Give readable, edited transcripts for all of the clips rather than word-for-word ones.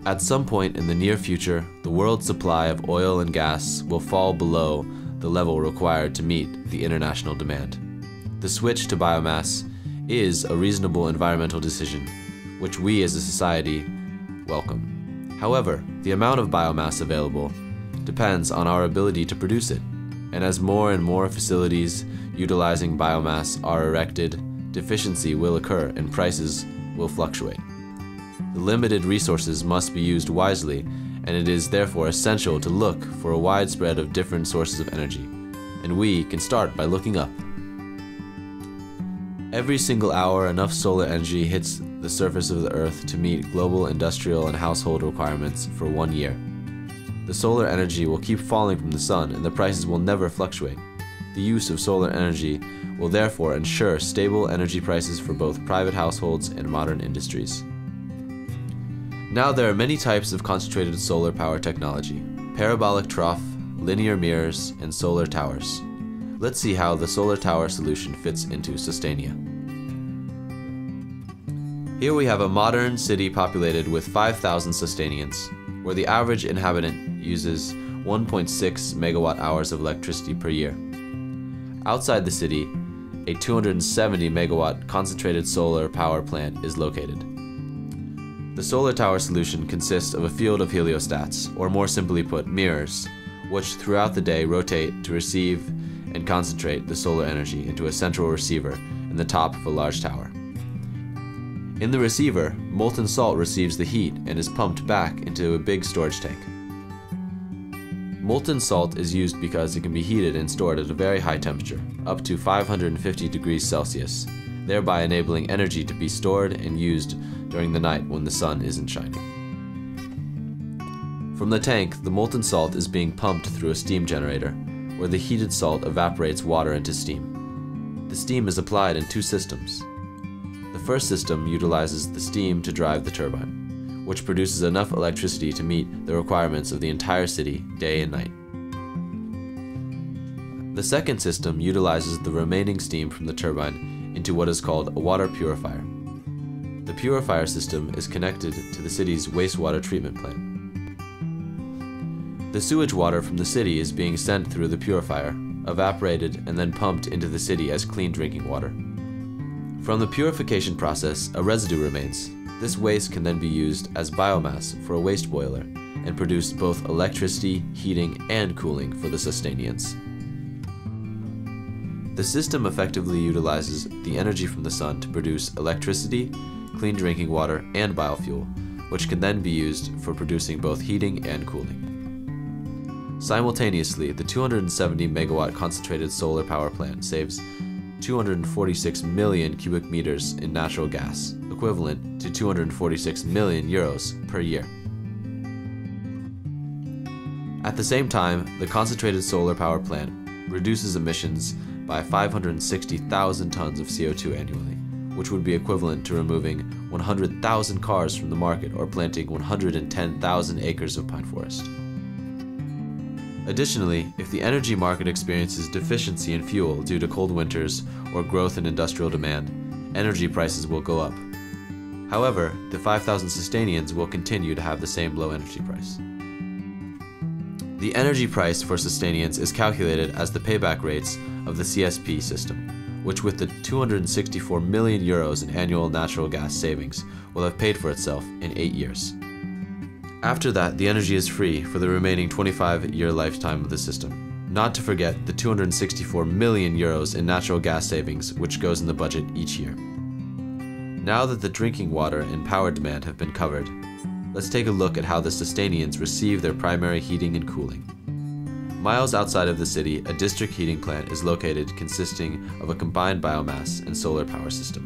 At some point in the near future, the world's supply of oil and gas will fall below the level required to meet the international demand. The switch to biomass is a reasonable environmental decision, which we as a society welcome. However, the amount of biomass available depends on our ability to produce it, and as more and more facilities utilizing biomass are erected, deficiency will occur and prices will fluctuate. The limited resources must be used wisely, and it is therefore essential to look for a wide spread of different sources of energy, and we can start by looking up. Every single hour, enough solar energy hits the surface of the Earth to meet global industrial and household requirements for 1 year. The solar energy will keep falling from the sun, and the prices will never fluctuate. The use of solar energy will therefore ensure stable energy prices for both private households and modern industries. Now there are many types of concentrated solar power technology: parabolic trough, linear mirrors, and solar towers. Let's see how the solar tower solution fits into Sustainia. Here we have a modern city populated with 5,000 Sustainians, where the average inhabitant uses 1.6 megawatt hours of electricity per year. Outside the city, a 270 megawatt concentrated solar power plant is located. The solar tower solution consists of a field of heliostats, or more simply put, mirrors, which throughout the day rotate to receive and concentrate the solar energy into a central receiver in the top of a large tower. In the receiver, molten salt receives the heat and is pumped back into a big storage tank. Molten salt is used because it can be heated and stored at a very high temperature, up to 550 degrees Celsius, thereby enabling energy to be stored and used during the night when the sun isn't shining. From the tank, the molten salt is being pumped through a steam generator, where the heated salt evaporates water into steam. The steam is applied in two systems. The first system utilizes the steam to drive the turbine, which produces enough electricity to meet the requirements of the entire city, day and night. The second system utilizes the remaining steam from the turbine into what is called a water purifier. The purifier system is connected to the city's wastewater treatment plant. The sewage water from the city is being sent through the purifier, evaporated, and then pumped into the city as clean drinking water. From the purification process, a residue remains. This waste can then be used as biomass for a waste boiler and produce both electricity, heating, and cooling for the Sustainians. The system effectively utilizes the energy from the sun to produce electricity, clean drinking water, and biofuel, which can then be used for producing both heating and cooling. Simultaneously, the 270 megawatt concentrated solar power plant saves 246 million cubic meters in natural gas, equivalent to 246 million euros per year. At the same time, the concentrated solar power plant reduces emissions by 560,000 tons of CO2 annually, which would be equivalent to removing 100,000 cars from the market or planting 110,000 acres of pine forest. Additionally, if the energy market experiences deficiency in fuel due to cold winters or growth in industrial demand, energy prices will go up. However, the 5,000 Sustainians will continue to have the same low energy price. The energy price for Sustainians is calculated as the payback rates of the CSP system, which with the 264 million euros in annual natural gas savings will have paid for itself in 8 years. After that, the energy is free for the remaining 25-year lifetime of the system. Not to forget the 264 million euros in natural gas savings which goes in the budget each year. Now that the drinking water and power demand have been covered, let's take a look at how the Sustainians receive their primary heating and cooling. Miles outside of the city, a district heating plant is located consisting of a combined biomass and solar power system.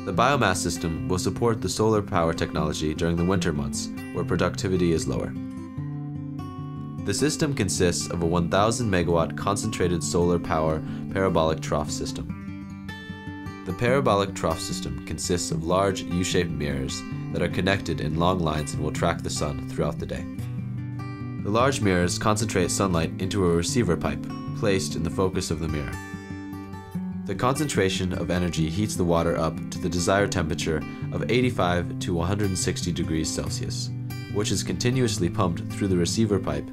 The biomass system will support the solar power technology during the winter months, where productivity is lower. The system consists of a 1,000 megawatt concentrated solar power parabolic trough system. The parabolic trough system consists of large U-shaped mirrors that are connected in long lines and will track the sun throughout the day. The large mirrors concentrate sunlight into a receiver pipe placed in the focus of the mirror. The concentration of energy heats the water up to the desired temperature of 85 to 160 degrees Celsius, which is continuously pumped through the receiver pipe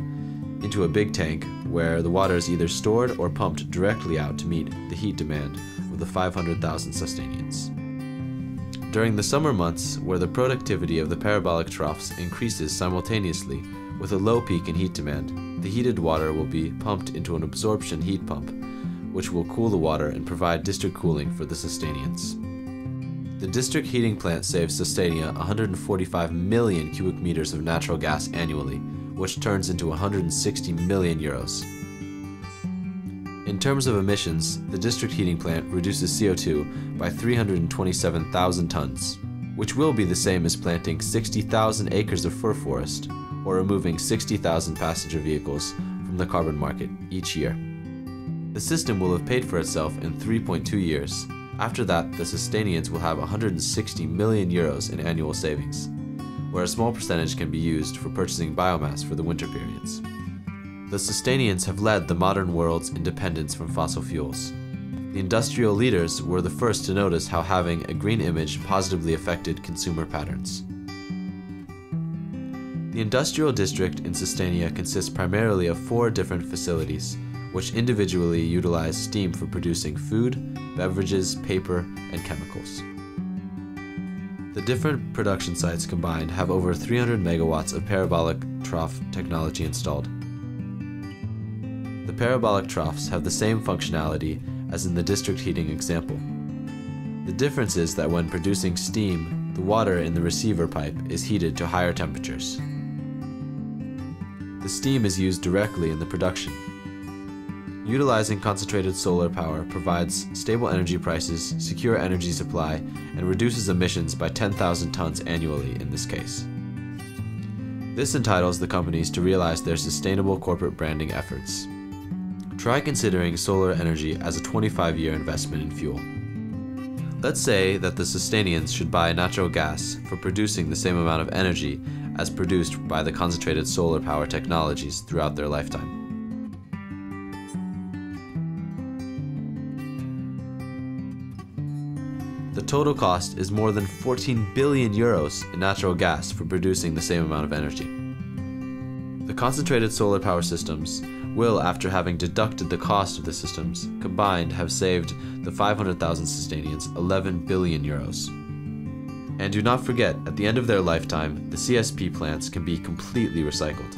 into a big tank where the water is either stored or pumped directly out to meet the heat demand of the 500,000 Sustanians. During the summer months, where the productivity of the parabolic troughs increases simultaneously with a low peak in heat demand, the heated water will be pumped into an absorption heat pump, which will cool the water and provide district cooling for the Sustanians. The district heating plant saves Sustania 145 million cubic meters of natural gas annually, which turns into 160 million euros. In terms of emissions, the district heating plant reduces CO2 by 327,000 tons, which will be the same as planting 60,000 acres of fir forest or removing 60,000 passenger vehicles from the carbon market each year. The system will have paid for itself in 3.2 years. After that, the Sustanians will have 160 million euros in annual savings, where a small percentage can be used for purchasing biomass for the winter periods. The Sustanians have led the modern world's independence from fossil fuels. The industrial leaders were the first to notice how having a green image positively affected consumer patterns. The industrial district in Sustania consists primarily of 4 different facilities, which individually utilize steam for producing food, beverages, paper, and chemicals. The different production sites combined have over 300 megawatts of parabolic trough technology installed. The parabolic troughs have the same functionality as in the district heating example. The difference is that when producing steam, the water in the receiver pipe is heated to higher temperatures. The steam is used directly in the production. Utilizing concentrated solar power provides stable energy prices, secure energy supply, and reduces emissions by 10,000 tons annually in this case. This entitles the companies to realize their sustainable corporate branding efforts. Try considering solar energy as a 25-year investment in fuel. Let's say that the Sustanians should buy natural gas for producing the same amount of energy as produced by the concentrated solar power technologies throughout their lifetime. The total cost is more than 14 billion euros in natural gas for producing the same amount of energy. The concentrated solar power systems will, after having deducted the cost of the systems, combined have saved the 500,000 Sustanians 11 billion euros. And do not forget, at the end of their lifetime, the CSP plants can be completely recycled.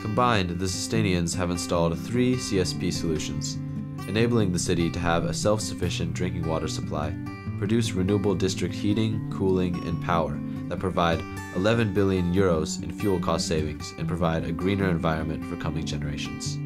Combined, the Sustanians have installed 3 CSP solutions, enabling the city to have a self-sufficient drinking water supply, produce renewable district heating, cooling, and power that provide 11 billion euros in fuel cost savings and provide a greener environment for coming generations.